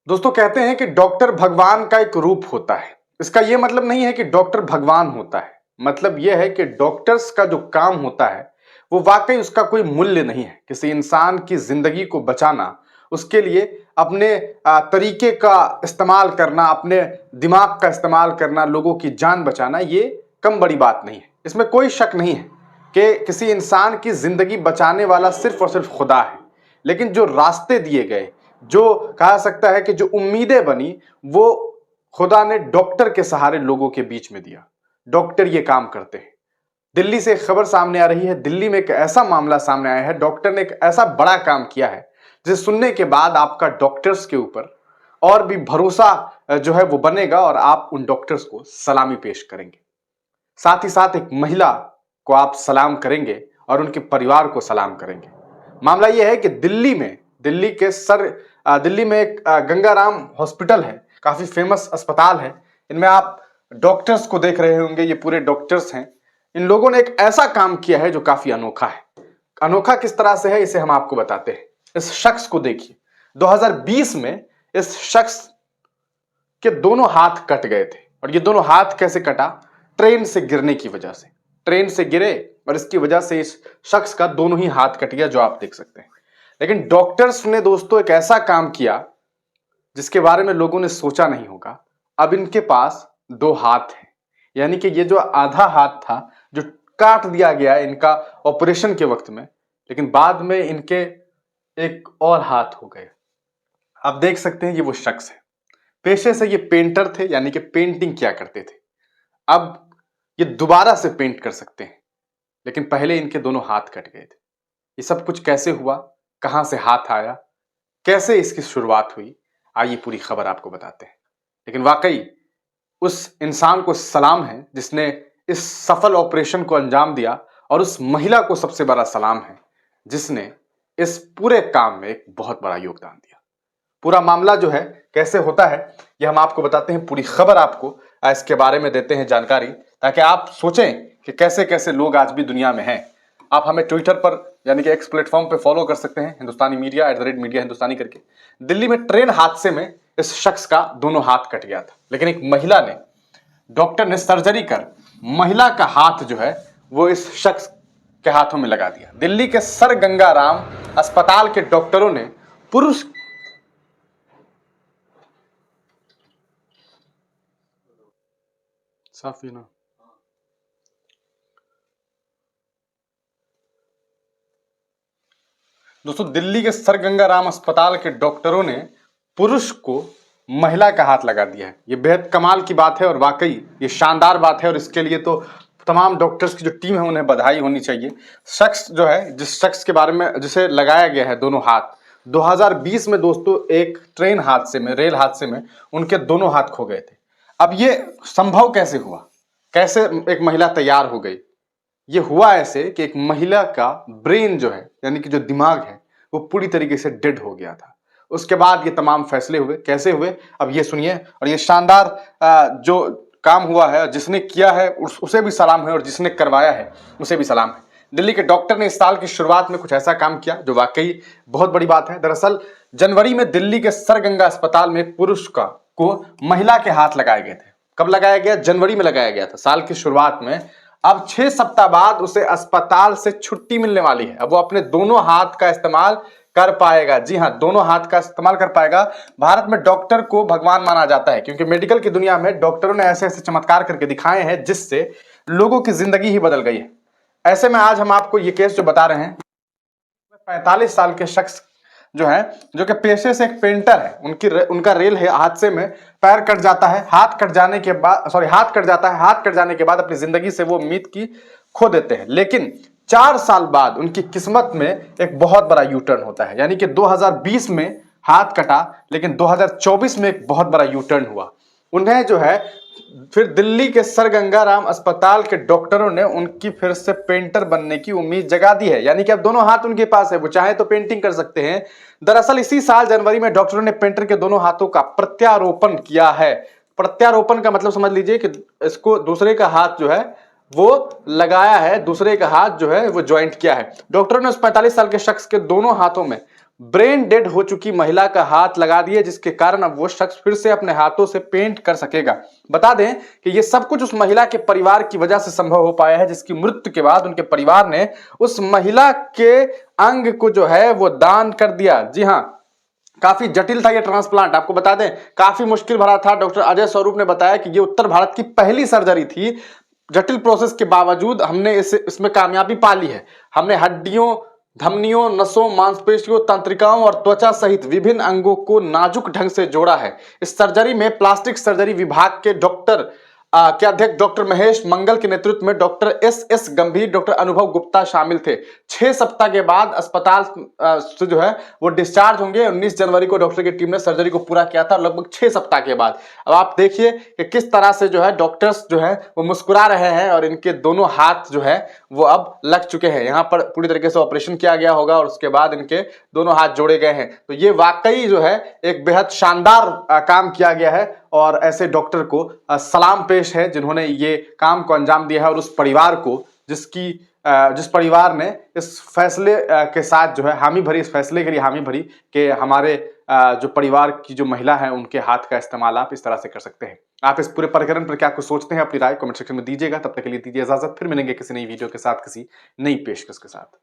दोस्तों कहते हैं कि डॉक्टर भगवान का एक रूप होता है। इसका यह मतलब नहीं है कि डॉक्टर भगवान होता है। मतलब यह है कि डॉक्टर्स का जो काम होता है वो वाकई उसका कोई मूल्य नहीं है। किसी इंसान की जिंदगी को बचाना, उसके लिए अपने तरीके का इस्तेमाल करना, अपने दिमाग का इस्तेमाल करना, लोगों की जान बचाना, ये कम बड़ी बात नहीं है। इसमें कोई शक नहीं है कि किसी इंसान की जिंदगी बचाने वाला सिर्फ और सिर्फ खुदा है। लेकिन जो रास्ते दिए गए, जो कहा सकता है कि जो उम्मीदें बनी, वो खुदा ने डॉक्टर के सहारे लोगों के बीच में दिया। डॉक्टर ये काम करते हैं। दिल्ली से एक खबर सामने आ रही है। दिल्ली में एक ऐसा मामला सामने आया है, डॉक्टर ने एक ऐसा बड़ा काम किया है जिसे सुनने के बाद आपका डॉक्टर्स के ऊपर और भी भरोसा जो है वो बनेगा और आप उन डॉक्टर्स को सलामी पेश करेंगे। साथ ही साथ एक महिला को आप सलाम करेंगे और उनके परिवार को सलाम करेंगे। मामला यह है कि दिल्ली में एक गंगाराम हॉस्पिटल है, काफी फेमस अस्पताल है। इनमें आप डॉक्टर्स को देख रहे होंगे, ये पूरे डॉक्टर्स हैं। इन लोगों ने एक ऐसा काम किया है जो काफी अनोखा है। अनोखा किस तरह से है इसे हम आपको बताते हैं। इस शख्स को देखिए। 2020 में इस शख्स के दोनों हाथ कट गए थे। और ये दोनों हाथ कैसे कटा? ट्रेन से गिरने की वजह से। ट्रेन से गिरे और इसकी वजह से इस शख्स का दोनों ही हाथ कट गया, जो आप देख सकते हैं। लेकिन डॉक्टर्स ने दोस्तों एक ऐसा काम किया जिसके बारे में लोगों ने सोचा नहीं होगा। अब इनके पास दो हाथ हैं। यानी कि ये जो आधा हाथ था, जो काट दिया गया इनका ऑपरेशन के वक्त में, लेकिन बाद में इनके एक और हाथ हो गए। आप देख सकते हैं ये वो शख्स है। पेशे से ये पेंटर थे, यानी कि पेंटिंग किया करते थे। अब ये दोबारा से पेंट कर सकते हैं, लेकिन पहले इनके दोनों हाथ कट गए थे। ये सब कुछ कैसे हुआ? कहां से हाथ आया? कैसे इसकी शुरुआत हुई? आइए पूरी खबर आपको बताते हैं। लेकिन वाकई उस इंसान को सलाम है जिसने इस सफल ऑपरेशन को अंजाम दिया, और उस महिला को सबसे बड़ा सलाम है जिसने इस पूरे काम में एक बहुत बड़ा योगदान दिया। पूरा मामला जो है कैसे होता है ये हम आपको बताते हैं। पूरी खबर आपको इसके बारे में देते हैं जानकारी, ताकि आप सोचें कि कैसे कैसे लोग आज भी दुनिया में हैं। आप हमें ट्विटर पर यानी कि एक्स प्लेटफॉर्म पे फॉलो कर सकते हैं, हिंदुस्तानी मीडिया @मीडिया हिंदुस्तानी करके। दिल्ली में ट्रेन हादसे में इस शख्स का दोनों हाथ कट गया था, लेकिन एक महिला ने, डॉक्टर ने सर्जरी कर महिला का हाथ जो है वो इस शख्स के हाथों में लगा दिया। दिल्ली के सर गंगाराम अस्पताल के डॉक्टरों ने पुरुष साफी ना दोस्तों, दिल्ली के सर गंगाराम अस्पताल के डॉक्टरों ने पुरुष को महिला का हाथ लगा दिया है। ये बेहद कमाल की बात है और वाकई ये शानदार बात है, और इसके लिए तो तमाम डॉक्टर्स की जो टीम है उन्हें बधाई होनी चाहिए। शख्स जो है, जिस शख्स के बारे में जिसे लगाया गया है दोनों हाथ, 2020 में दोस्तों एक ट्रेन हादसे में, रेल हादसे में उनके दोनों हाथ खो गए थे। अब ये संभव कैसे हुआ? कैसे एक महिला तैयार हो गई? ये हुआ ऐसे कि एक महिला का ब्रेन जो है, यानी कि जो दिमाग है, वो पूरी तरीके से डेड हो गया था। उसके बाद ये तमाम फैसले हुए। कैसे हुए अब ये सुनिए। और ये शानदार जो काम हुआ है, जिसने किया है उसे भी सलाम है, और जिसने करवाया है उसे भी सलाम है। दिल्ली के डॉक्टर ने इस साल की शुरुआत में कुछ ऐसा काम किया जो वाकई बहुत बड़ी बात है। दरअसल जनवरी में दिल्ली के सरगंगा अस्पताल में पुरुष को महिला के हाथ लगाए गए थे। कब लगाया गया? जनवरी में लगाया गया था, साल की शुरुआत में। अब 6 सप्ताह बाद उसे अस्पताल से छुट्टी मिलने वाली है। अब वो अपने दोनों हाथ का इस्तेमाल कर पाएगा। जी हां, दोनों हाथ का इस्तेमाल कर पाएगा। भारत में डॉक्टर को भगवान माना जाता है, क्योंकि मेडिकल की दुनिया में डॉक्टरों ने ऐसे ऐसे चमत्कार करके दिखाए हैं जिससे लोगों की जिंदगी ही बदल गई है। ऐसे में आज हम आपको ये केस जो बता रहे हैं, 45 साल के शख्स जो है, जो कि पेशे से एक पेंटर है, उनका रेल है हादसे में पैर कट जाता है। हाथ कट जाने के बाद अपनी जिंदगी से वो उम्मीद की खो देते हैं। लेकिन 4 साल बाद उनकी किस्मत में एक बहुत बड़ा यू टर्न होता है। यानी कि 2020 में हाथ कटा, लेकिन 2024 में एक बहुत बड़ा यू टर्न हुआ। उन्हें जो है फिर दिल्ली के सर गंगाराम अस्पताल के डॉक्टरों ने उनकी फिर से पेंटर बनने की उम्मीद जगा दी है। यानी कि अब दोनों हाथ उनके पास है, वो चाहे तो पेंटिंग कर सकते हैं। दरअसल इसी साल जनवरी में डॉक्टरों ने पेंटर के दोनों हाथों का प्रत्यारोपण किया है। प्रत्यारोपण का मतलब समझ लीजिए कि इसको दूसरे का हाथ जो है वो लगाया है, दूसरे का हाथ जो है वो ज्वाइंट किया है। डॉक्टरों ने उस 45 साल के शख्स के दोनों हाथों में ब्रेन डेड हो चुकी महिला का हाथ लगा दिए, जिसके कारण अब वो शख्स फिर से अपने हाथों से पेंट कर सकेगा। बता दें कि ये सब कुछ उस महिला के परिवार की वजह से संभव हो पाया है, जिसकी मृत्यु के बाद उनके परिवार ने उस महिला के अंग को जो है वो दान कर दिया। जी हाँ, काफी जटिल था ये ट्रांसप्लांट, आपको बता दें काफी मुश्किल भरा था। डॉक्टर अजय स्वरूप ने बताया कि ये उत्तर भारत की पहली सर्जरी थी। जटिल प्रोसेस के बावजूद हमने इसमें कामयाबी पा ली है। हमने हड्डियों, धमनियों, नसों, मांसपेशियों, तंत्रिकाओं और त्वचा सहित विभिन्न अंगों को नाजुक ढंग से जोड़ा है। इस सर्जरी में प्लास्टिक सर्जरी विभाग के के अध्यक्ष डॉक्टर महेश मंगल के नेतृत्व में डॉक्टर एस गंभीर, डॉक्टर अनुभव गुप्ता शामिल थे। 6 सप्ताह के बाद अस्पताल से जो है वो डिस्चार्ज होंगे। 19 जनवरी को डॉक्टर की टीम ने सर्जरी को पूरा किया था, लगभग 6 सप्ताह के बाद। अब आप देखिए कि किस तरह से जो है डॉक्टर्स जो है वो मुस्कुरा रहे हैं और इनके दोनों हाथ जो है वो अब लग चुके हैं। यहाँ पर पूरी तरीके से ऑपरेशन किया गया होगा और उसके बाद इनके दोनों हाथ जोड़े गए हैं। तो ये वाकई जो है एक बेहद शानदार काम किया गया है और ऐसे डॉक्टर को सलाम पेश है जिन्होंने ये काम को अंजाम दिया है, और उस परिवार को जिस परिवार ने इस फैसले के साथ जो है हामी भरी, इस फैसले के लिए हामी भरी कि हमारे जो परिवार की जो महिला है उनके हाथ का इस्तेमाल आप इस तरह से कर सकते हैं। आप इस पूरे प्रकरण पर क्या कुछ सोचते हैं, अपनी राय कमेंट सेक्शन में दीजिएगा। तब तक के लिए दीजिए इजाजत, फिर मिलेंगे किसी नई वीडियो के साथ, किसी नई पेशकश के साथ।